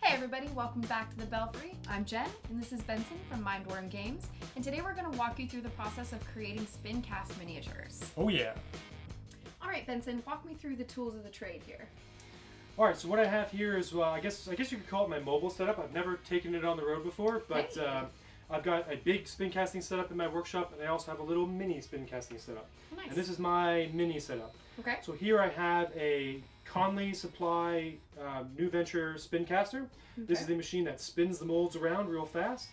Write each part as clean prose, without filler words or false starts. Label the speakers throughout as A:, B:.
A: Hey everybody, welcome back to the Belfry. I'm Jen, and this is Benson from Mindworm Games, and today we're going to walk you through the process of creating spin cast miniatures.
B: Oh yeah.
A: Alright Benson, walk me through the tools of the trade here.
B: Alright, so what I have here is, I guess you could call it my mobile setup. I've never taken it on the road before, but
A: Hey.
B: I've got a big spin casting setup in my workshop, and I also have a little mini spin casting setup.
A: Nice.
B: And this is my mini setup.
A: Okay.
B: So here I have a Conley Supply New Venture spin caster.
A: Okay.
B: This is the machine that spins the molds around real fast.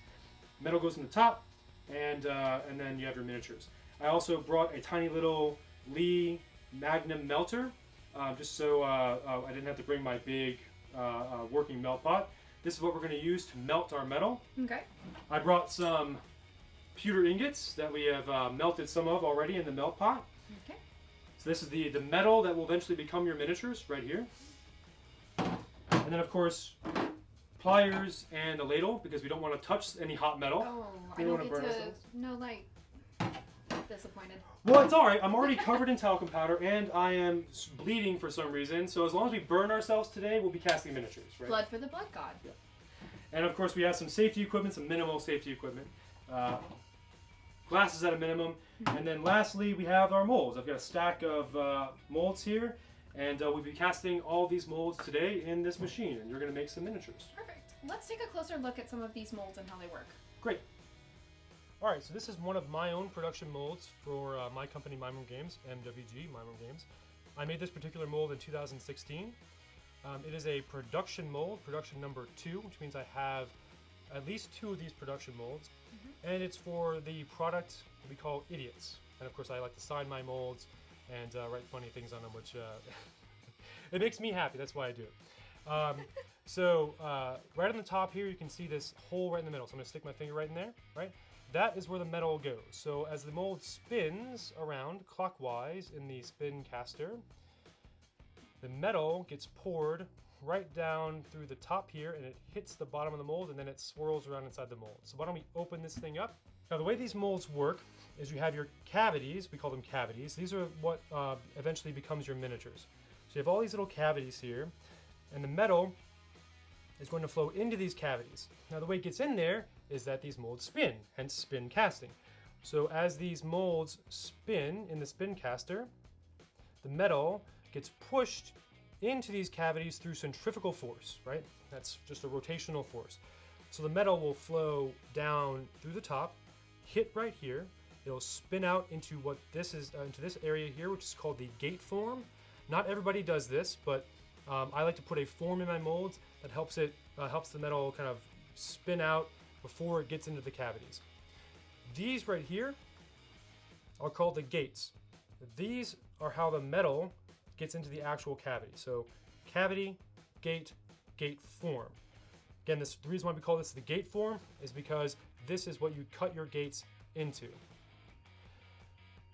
B: Metal goes in the top, and then you have your miniatures. I also brought a tiny little Lee Magnum melter, just so I didn't have to bring my big working melt pot. This is what we're going to use to melt our metal.
A: Okay.
B: I brought some pewter ingots that we have melted some of already in the melt pot.
A: Okay.
B: So this is the metal that will eventually become your miniatures right here. And then of course pliers and a ladle, because we don't want to touch any hot metal.
A: Oh,
B: We
A: I
B: don't
A: don't
B: wanna
A: get
B: burn
A: to...
B: ourselves.
A: No light. Disappointed.
B: Well, it's alright. I'm already covered in talcum powder and I am bleeding for some reason. So as long as we burn ourselves today, we'll be casting miniatures, right?
A: Blood for the blood god.
B: Yeah. And of course we have some safety equipment, some minimal safety equipment. Glasses at a minimum. And then lastly, we have our molds. I've got a stack of molds here, and we'll be casting all these molds today in this machine, and you're going to make some miniatures.
A: Perfect. Let's take a closer look at some of these molds and how they work.
B: Great. All right, so this is one of my own production molds for my company, Mindworm Games, MWG, Mindworm Games. I made this particular mold in 2016. It is a production mold, production number 2, which means I have at least 2 of these production molds. And it's for the product we call Idiots. And of course I like to sign my molds and write funny things on them, which it makes me happy, that's why I do it. So right on the top here you can see this hole right in the middle. So I'm going to stick my finger right in there, right? That is where the metal goes. So as the mold spins around clockwise in the spin caster, the metal gets poured right down through the top here, and it hits the bottom of the mold, and then it swirls around inside the mold. So why don't we open this thing up? Now the way these molds work is you have your cavities, we call them cavities. These are what eventually becomes your miniatures. So you have all these little cavities here, and the metal is going to flow into these cavities. Now the way it gets in there is that these molds spin, hence spin casting. So as these molds spin in the spin caster, the metal gets pushed into these cavities through centrifugal force, right? That's just a rotational force. So the metal will flow down through the top, hit right here. It'll spin out into what this is, into this area here, which is called the gate form. Not everybody does this, but I like to put a form in my molds that helps the metal kind of spin out before it gets into the cavities. These right here are called the gates. These are how the metal gets into the actual cavity. So cavity, gate, gate form. Again, the reason why we call this the gate form is because this is what you cut your gates into.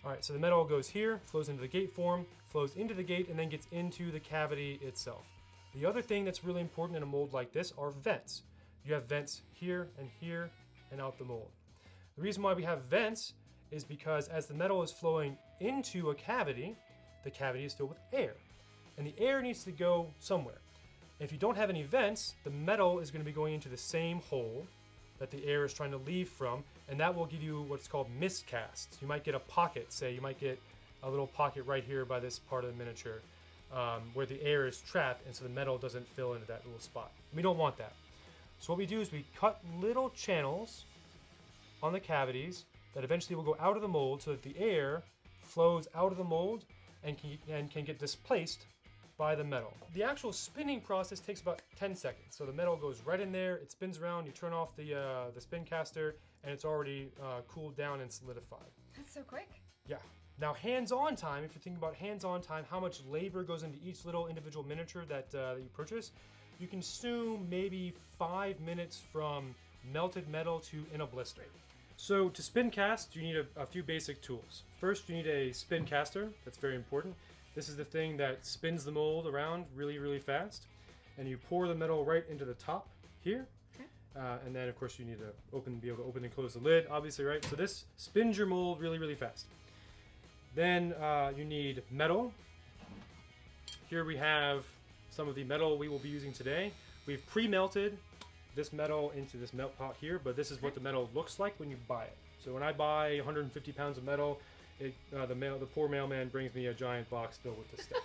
B: All right, so the metal goes here, flows into the gate form, flows into the gate, and then gets into the cavity itself. The other thing that's really important in a mold like this are vents. You have vents here and out the mold. The reason why we have vents is because as the metal is flowing into a cavity, the cavity is filled with air, and the air needs to go somewhere. If you don't have any vents, the metal is going to be going into the same hole that the air is trying to leave from, and that will give you what's called miscasts. You might get a pocket, say you might get a little pocket right here by this part of the miniature where the air is trapped, and so the metal doesn't fill into that little spot. We don't want that. So what we do is we cut little channels on the cavities that eventually will go out of the mold so that the air flows out of the mold and can get displaced by the metal. The actual spinning process takes about 10 seconds. So the metal goes right in there, it spins around, you turn off the spin caster, and it's already cooled down and solidified.
A: That's so quick.
B: Yeah. Now hands-on time, if you think about hands-on time, how much labor goes into each little individual miniature that you purchase, you can consume maybe 5 minutes from melted metal to in a blister. So to spin cast, you need a few basic tools. First, you need a spin caster. That's very important. This is the thing that spins the mold around really, really fast. And you pour the metal right into the top here. Okay. And then, of course, you need to be able to open and close the lid, obviously, right? So this spins your mold really, really fast. Then you need metal. Here we have some of the metal we will be using today. We've pre-melted this metal into this melt pot here, but this is what the metal looks like when you buy it. So when I buy 150 pounds of metal, the poor mailman brings me a giant box filled with this stuff.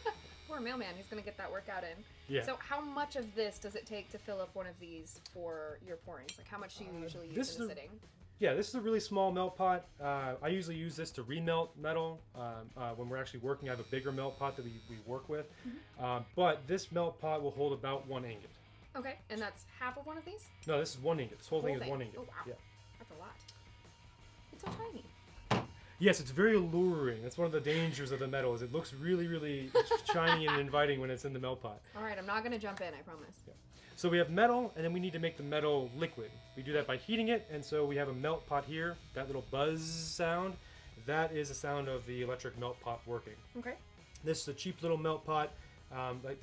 A: Poor mailman, he's going to get that workout in.
B: Yeah.
A: So how much of this does it take to fill up one of these for your pourings? Like how much do you usually use in a sitting?
B: Yeah, this is a really small melt pot. I usually use this to remelt metal. When we're actually working, I have a bigger melt pot that we work with. But this melt pot will hold about 1 ingot.
A: Okay, and that's half of one of these?
B: No, this is 1 ingot. This whole thing is 1 ingot.
A: Oh, wow.
B: Yeah.
A: That's a lot. It's so tiny.
B: Yes, it's very alluring. That's one of the dangers of the metal, is it looks really, really shiny and inviting when it's in the melt pot.
A: All right, I'm not going to jump in, I promise.
B: Yeah. So we have metal, and then we need to make the metal liquid. We do that by heating it, and so we have a melt pot here. That little buzz sound, that is the sound of the electric melt pot working.
A: Okay.
B: This is a cheap little melt pot like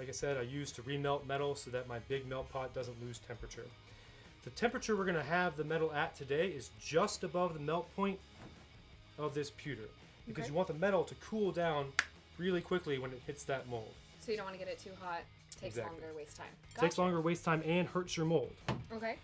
B: I said, I use to remelt metal so that my big melt pot doesn't lose temperature. The temperature we're going to have the metal at today is just above the melt point of this pewter, because you want the metal to cool down really quickly when it hits that mold.
A: So you don't want to get it too hot. Takes longer, waste time.
B: Gotcha. Takes longer, waste time, and hurts your mold.
A: Okay.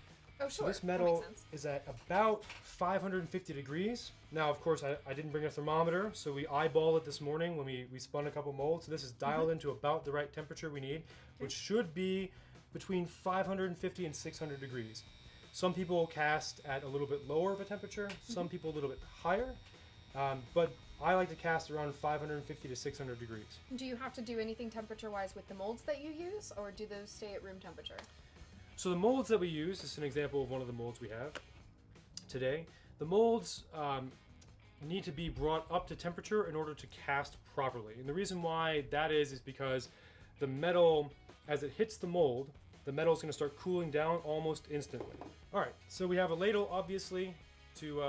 A: Oh, sure.
B: So this metal is at about 550 degrees. Now, of course, I didn't bring a thermometer, so we eyeballed it this morning when we spun a couple molds. So this is dialed into about the right temperature we need, which should be between 550 and 600 degrees. Some people cast at a little bit lower of a temperature, some people a little bit higher, but I like to cast around 550 to 600 degrees.
A: Do you have to do anything temperature-wise with the molds that you use, or do those stay at room temperature?
B: So the molds that we use, this is an example of one of the molds we have today. The molds need to be brought up to temperature in order to cast properly. And the reason why that is because the metal, as it hits the mold, the metal is going to start cooling down almost instantly. All right, so we have a ladle, obviously, to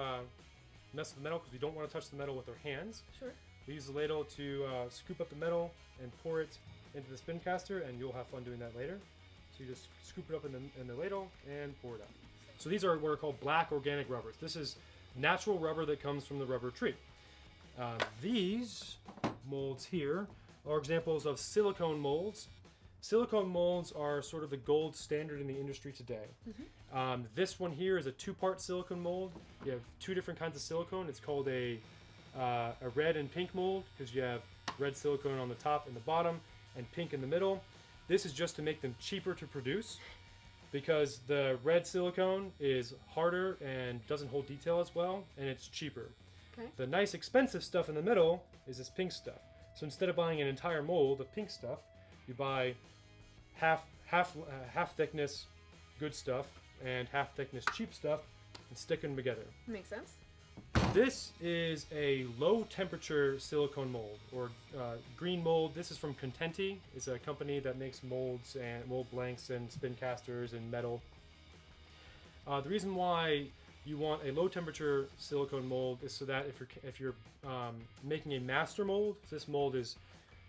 B: mess with the metal because we don't want to touch the metal with our hands.
A: Sure.
B: We use the ladle to scoop up the metal and pour it into the spin caster, and you'll have fun doing that later. So you just scoop it up in the ladle and pour it out. So these are what are called black organic rubbers. This is natural rubber that comes from the rubber tree. These molds here are examples of silicone molds. Silicone molds are sort of the gold standard in the industry today. This one here is a two-part silicone mold. You have two different kinds of silicone. It's called a red and pink mold because you have red silicone on the top and the bottom and pink in the middle. This is just to make them cheaper to produce because the red silicone is harder and doesn't hold detail as well, and it's cheaper.
A: Okay.
B: The nice expensive stuff in the middle is this pink stuff. So instead of buying an entire mold of pink stuff, you buy half thickness good stuff and half thickness cheap stuff and stick them together.
A: Makes sense.
B: This is a low temperature silicone mold or green mold. This is from Contenti. It's a company that makes molds and mold blanks and spin casters and metal. The reason why you want a low temperature silicone mold is so that if you're making a master mold, this mold is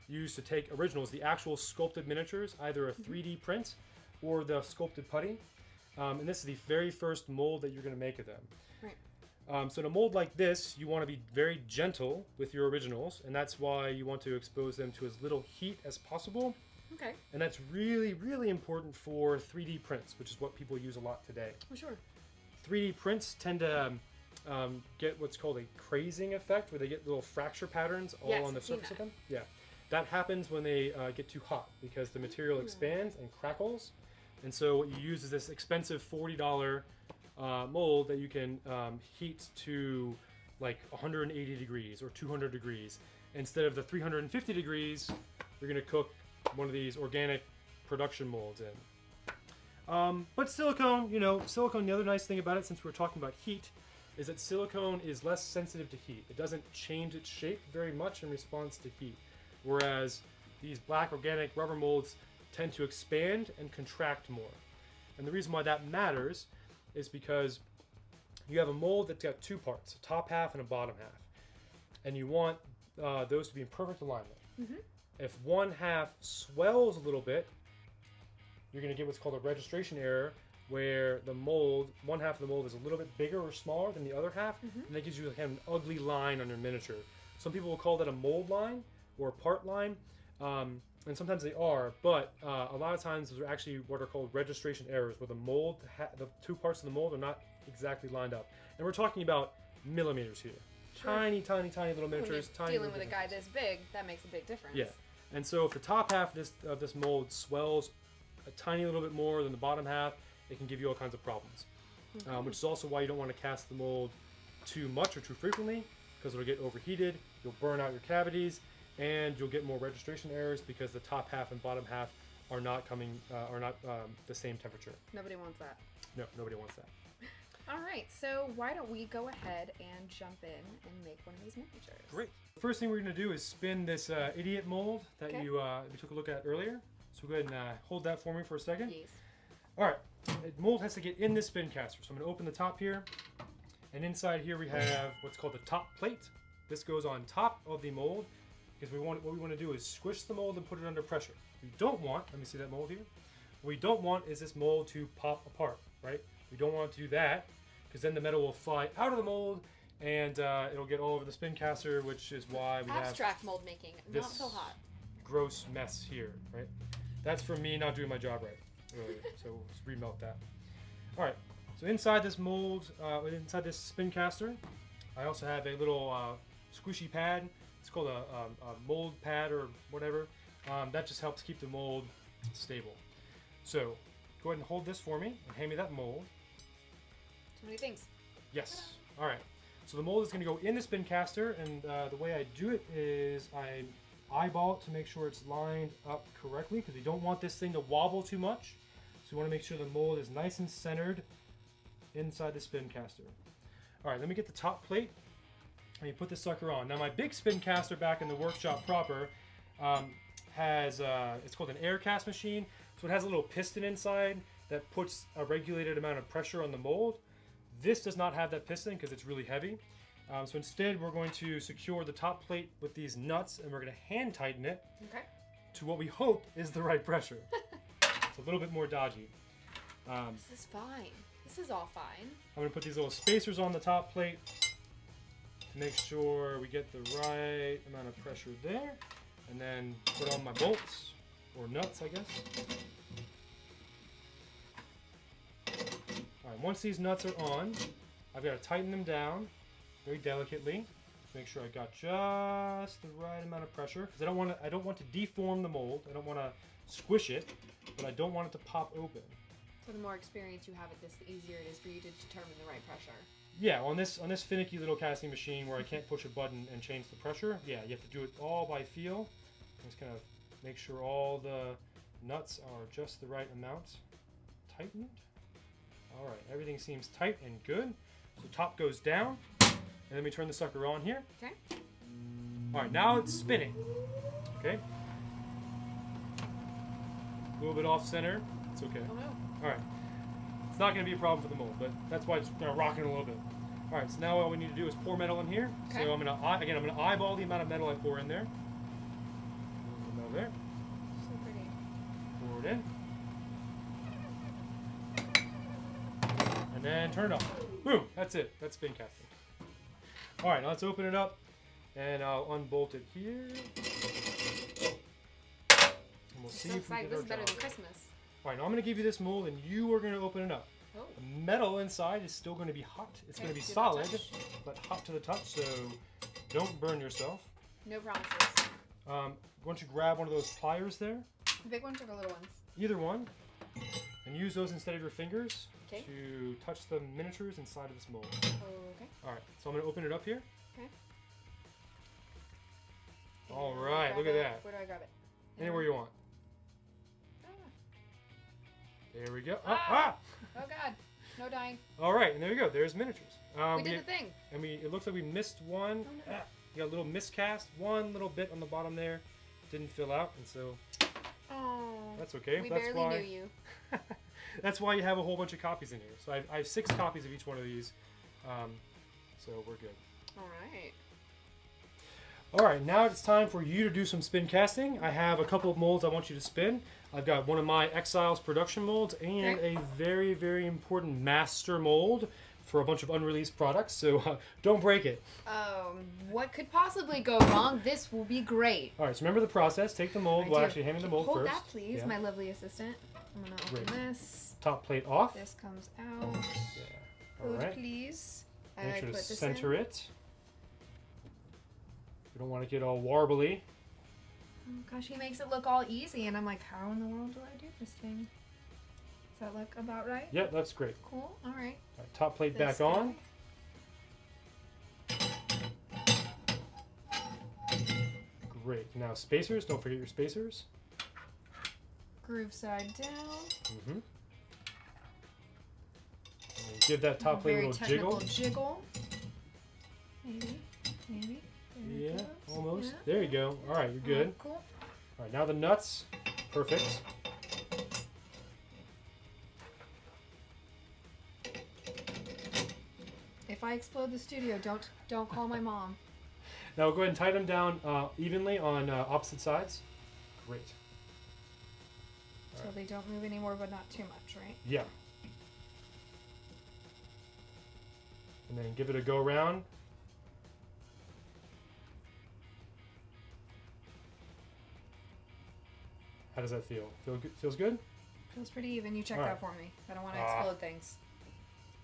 B: used to take originals, the actual sculpted miniatures, either a 3D print or the sculpted putty. And this is the very first mold that you're going to make of them.
A: Right.
B: So in a mold like this, you want to be very gentle with your originals, and that's why you want to expose them to as little heat as possible.
A: Okay.
B: And that's really, really important for 3D prints, which is what people use a lot today.
A: Oh, sure.
B: 3D prints tend to get what's called a crazing effect, where they get little fracture patterns all on the surface of them. Yeah. That happens when they get too hot because the material expands and crackles. And so what you use is this expensive $40 mold that you can heat to like 180 degrees or 200 degrees. Instead of the 350 degrees, you're going to cook one of these organic production molds in. But silicone, silicone, the other nice thing about it, since we're talking about heat, is that silicone is less sensitive to heat. It doesn't change its shape very much in response to heat. Whereas these black organic rubber molds tend to expand and contract more. And the reason why that matters is because you have a mold that's got two parts, a top half and a bottom half. And you want those to be in perfect alignment. If one half swells a little bit, you're going to get what's called a registration error, where the mold, one half of the mold is a little bit bigger or smaller than the other half, and that gives you kind of an ugly line on your miniature. Some people will call that a mold line or a part line, and sometimes they are, but a lot of times those are actually what are called registration errors, where the mold, the two parts of the mold are not exactly lined up. And we're talking about millimeters here.
A: Sure.
B: Tiny, tiny, tiny little miniatures.
A: When you're dealing with a guy this big, that makes a big difference.
B: Yeah. And so if the top half of this mold swells a tiny little bit more than the bottom half, it can give you all kinds of problems. Which is also why you don't want to cast the mold too much or too frequently, because it'll get overheated, you'll burn out your cavities, and you'll get more registration errors because the top half and bottom half are not the same temperature.
A: Nobody wants that.
B: No, nobody wants that.
A: All right, so why don't we go ahead and jump in and make one of these miniatures?
B: Great. The first thing we're going to do is spin this idiot mold that we took a look at earlier. So go ahead and hold that for me for a second.
A: Yes.
B: All right, the mold has to get in this spin caster. So I'm going to open the top here, and inside here we have what's called the top plate. This goes on top of the mold because what we want to do is squish the mold and put it under pressure. We don't want, let me see that mold here. What we don't want is this mold to pop apart, right? We don't want to do that because then the metal will fly out of the mold and it'll get all over the spin caster, which is why we
A: abstract mold making, not so hot.
B: Gross mess here, right? That's from me not doing my job right earlier, so let's remelt that. All right, so inside this mold, inside this spin caster, I also have a little squishy pad. It's called a mold pad or whatever. That just helps keep the mold stable. So go ahead and hold this for me and hand me that mold.
A: So many things.
B: Yes. All right. So the mold is going to go in the spin caster, and the way I do it is I eyeball it to make sure it's lined up correctly because we don't want this thing to wobble too much. So we want to make sure the mold is nice and centered inside the spin caster. All right, let me get the top plate. Let me put this sucker on. Now my big spin caster back in the workshop proper has, it's called an air cast machine. So it has a little piston inside that puts a regulated amount of pressure on the mold. This does not have that piston because it's really heavy. So instead we're going to secure the top plate with these nuts and we're going to hand tighten it to what we hope is the right pressure. It's a little bit more dodgy.
A: This is fine. This is all fine.
B: I'm going to put these little spacers on the top plate to make sure we get the right amount of pressure there, and then put on my bolts, or nuts I guess. Alright, once these nuts are on, I've got to tighten them down very delicately to make sure I got just the right amount of pressure, because I don't want to deform the mold, I don't want to squish it, but I don't want it to pop open.
A: So the more experience you have at this, the easier it is for you to determine the right pressure.
B: Yeah, on this finicky little casting machine where I can't push a button and change the pressure, yeah, you have to do it all by feel. Just kind of make sure all the nuts are just the right amount tightened. All right, everything seems tight and good. So top goes down, and then we turn the sucker on here.
A: Okay.
B: All right, now it's spinning. Okay. A little bit off center. It's okay.
A: Oh no.
B: All right. It's not going to be a problem for the mold, but that's why it's rocking a little bit. All right, so now all we need to do is pour metal in here.
A: Okay.
B: So I'm going to eyeball the amount of metal I pour in there. Metal there.
A: So pretty.
B: Pour it in. And then turn it off. Boom, that's it. That's spin casting. All right, now let's open it up, and I'll unbolt it here. And we'll see if we get
A: This
B: our
A: is better
B: job.
A: than Christmas.
B: All right, now I'm going to give you this mold, and you are going to open it up.
A: Oh.
B: The metal inside is still going to be hot. It's going to be
A: to the
B: solid,
A: touch.
B: but hot to the touch, so don't burn yourself.
A: No promises.
B: Why don't you grab one of those pliers there?
A: The big ones or the little ones?
B: Either one. And use those instead of your fingers
A: Okay.
B: to touch the miniatures inside of this mold.
A: Okay.
B: All right, so I'm going to open it up here.
A: Okay.
B: All right, look at that.
A: Where do I grab it?
B: Anywhere you want.
A: Ah.
B: There we go.
A: Ah! Oh god. No dying.
B: All right, and there you go. There's miniatures.
A: We did the thing.
B: And it looks like we missed one.
A: Oh, no.
B: You got a little miscast. One little bit on the bottom there didn't fill out, and so
A: Oh.
B: that's okay.
A: We
B: That's
A: barely
B: why,
A: knew you.
B: That's why you have a whole bunch of copies in here. So I have 6 copies of each one of these. So we're good.
A: All right.
B: All right, now it's time for you to do some spin casting. I have a couple of molds I want you to spin. I've got one of my Exiles production molds and a very, very important master mold for a bunch of unreleased products, so don't break it.
A: What could possibly go wrong? This will be great.
B: All right, so remember the process. Take the mold. Well, actually, hand me the mold
A: Hold
B: first.
A: that, please, my lovely assistant. I'm going to open this.
B: Top plate off.
A: This comes out.
B: Yeah. All right.
A: Please.
B: Make sure to center it. You don't want to get all warbly.
A: Oh gosh, he makes it look all easy, and I'm like, how in the world do I do this thing? Does that look about right?
B: Yeah, that's great.
A: Cool. All right.
B: All right, top plate back on. Great. Now spacers. Don't forget your spacers.
A: Groove side down.
B: Give that top plate a little jiggle.
A: Jiggle. Maybe.
B: Yeah, almost. Yeah. There you go. All right, you're good.
A: Right, cool.
B: All right, now the nuts. Perfect.
A: If I explode the studio, don't call my mom.
B: Now we'll go ahead and tie them down evenly on opposite sides. Great.
A: So they don't move anymore, but not too much, right?
B: Yeah. And then give it a go around. How does that feel? Feels good?
A: Feels pretty even. You check that for me. I don't want to explode things.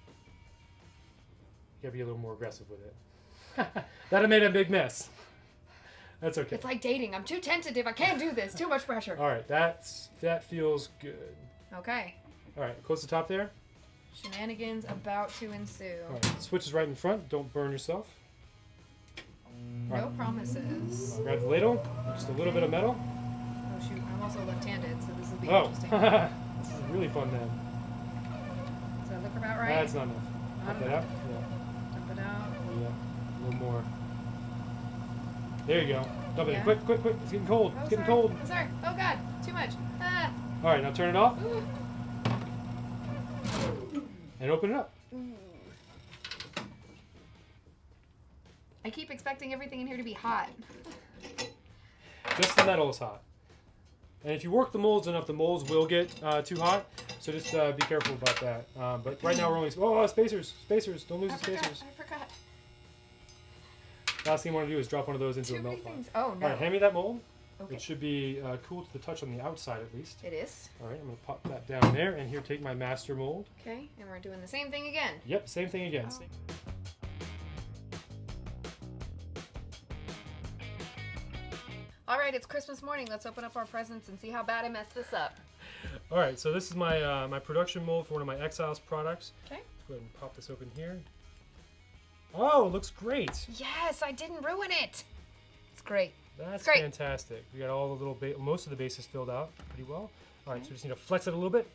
B: You gotta be a little more aggressive with it. That have made a big mess. That's okay.
A: It's like dating. I'm too tentative. I can't do this. Too much pressure.
B: All right, that feels good.
A: Okay.
B: All right, close the top there.
A: Shenanigans about to ensue.
B: All right, switch is right in front. Don't burn yourself.
A: No promises.
B: I'll grab the ladle. Just a little bit of metal.
A: Oh shoot! I'm also left-handed, so this will be
B: Oh,
A: interesting.
B: this is really fun then.
A: Does that look about right?
B: That's not enough. Pop that out. Yeah.
A: Dump it out.
B: Yeah. A little more. There you go. Dump it in.
A: Yeah.
B: Quick, quick, quick. It's getting cold.
A: Oh,
B: It's getting
A: sorry.
B: cold.
A: Oh, sorry. Oh god, too much. Ah.
B: All right, now turn it off.
A: Ooh.
B: And open it up.
A: Ooh. I keep expecting everything in here to be hot.
B: Just the metal is hot. And if you work the molds enough, the molds will get too hot. So just be careful about that. But right now we're only... Oh, spacers. Spacers. Don't lose the spacers.
A: I forgot.
B: Last thing you want to do is drop one of those into
A: Too
B: a
A: many
B: melt pot.
A: things. Oh, no.
B: All right, hand me that mold.
A: Okay.
B: It should be cool to the touch on the outside at least.
A: It is.
B: All right, I'm going to pop that down there. And here, take my master mold.
A: Okay, and we're doing the same thing again.
B: Yep, same thing again.
A: Oh. All right, it's Christmas morning. Let's open up our presents and see how bad I messed this up.
B: All right, so this is my my production mold for one of my Exiles products.
A: Okay.
B: Go ahead and pop this open here. Oh, it looks great.
A: Yes, I didn't ruin it. It's great.
B: That's
A: great.
B: fantastic. We got all the little most of the bases filled out pretty well. All right, so we just need to flex it a little bit.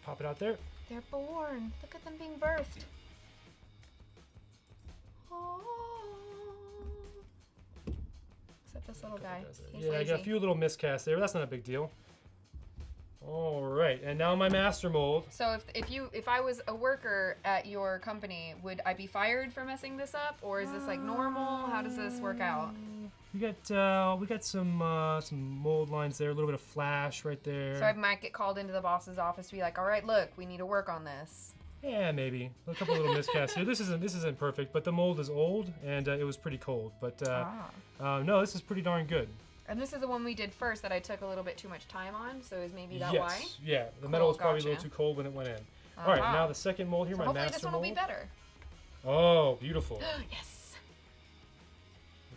B: Pop it out there.
A: They're born. Look at them being birthed. Oh. Except this little guy. He's
B: Yeah, I
A: lazy.
B: got a few little miscasts there, but that's not a big deal. All right, and now my master mold.
A: So if I was a worker at your company, would I be fired for messing this up, or is this like normal? How does this work out?
B: We got some mold lines there, a little bit of flash right there.
A: So I might get called into the boss's office to be like, all right, look, we need to work on this.
B: Yeah, maybe a couple little miscasts here. This isn't perfect, but the mold is old and it was pretty cold. But no, this is pretty darn good.
A: And this is the one we did first that I took a little bit too much time on, so is maybe that
B: yes.
A: why?
B: Yeah, the
A: Cool,
B: metal was probably a
A: gotcha.
B: little too cold when it went in. All right, now the second mold here,
A: So
B: my
A: hopefully
B: master
A: this one
B: mold.
A: will be better.
B: Oh, beautiful.
A: Yes.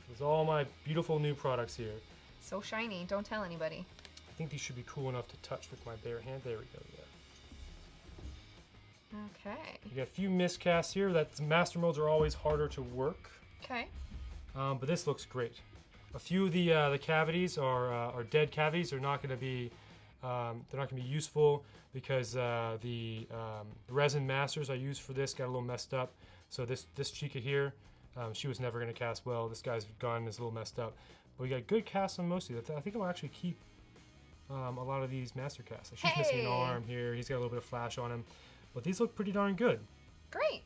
B: This is all my beautiful new products here.
A: So shiny. Don't tell anybody.
B: I think these should be cool enough to touch with my bare hand. There we go. Yeah.
A: Okay.
B: You got a few miscasts here. That master molds are always harder to work.
A: Okay.
B: But this looks great. A few of the cavities are dead cavities. They're not going to be useful because the resin masters I used for this got a little messed up. So this chica here, she was never going to cast well. This guy's gun is a little messed up. But we got good casts on most of these. I think I'll actually keep a lot of these master casts. She's missing an arm here. He's got a little bit of flash on him. But these look pretty darn good.
A: Great.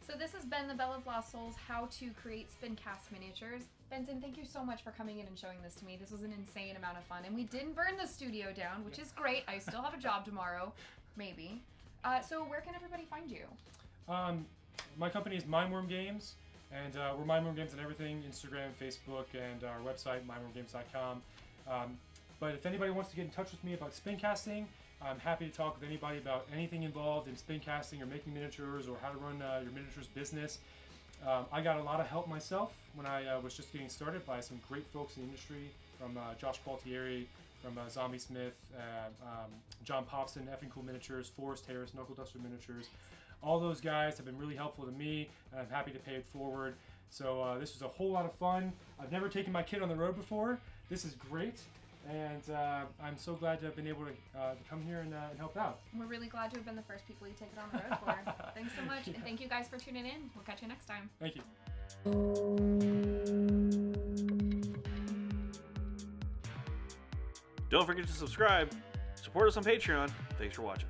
A: So this has been the Belle of Lost Souls, how to create spin cast miniatures. Benson, thank you so much for coming in and showing this to me. This was an insane amount of fun, and we didn't burn the studio down, which is great. I still have a job tomorrow, maybe. So where can everybody find you?
B: My company is Mindworm Games, and we're Mindworm Games on everything, Instagram, Facebook, and our website, mindwormgames.com. But if anybody wants to get in touch with me about spin casting, I'm happy to talk with anybody about anything involved in spin casting or making miniatures or how to run your miniatures business. I got a lot of help myself when I was just getting started by some great folks in the industry, from Josh Qualtieri, from Zombie Smith, John Popson, Effing Cool Miniatures, Forrest Harris, Knuckle Duster Miniatures. All those guys have been really helpful to me, and I'm happy to pay it forward. So this was a whole lot of fun. I've never taken my kid on the road before. This is great. And I'm so glad to have been able to come here and help out.
A: We're really glad to have been the first people you take it on the road for. Thanks so much, and thank you guys for tuning in. We'll catch you next time.
B: Thank you.
C: Don't forget to subscribe. Support us on Patreon. Thanks for watching.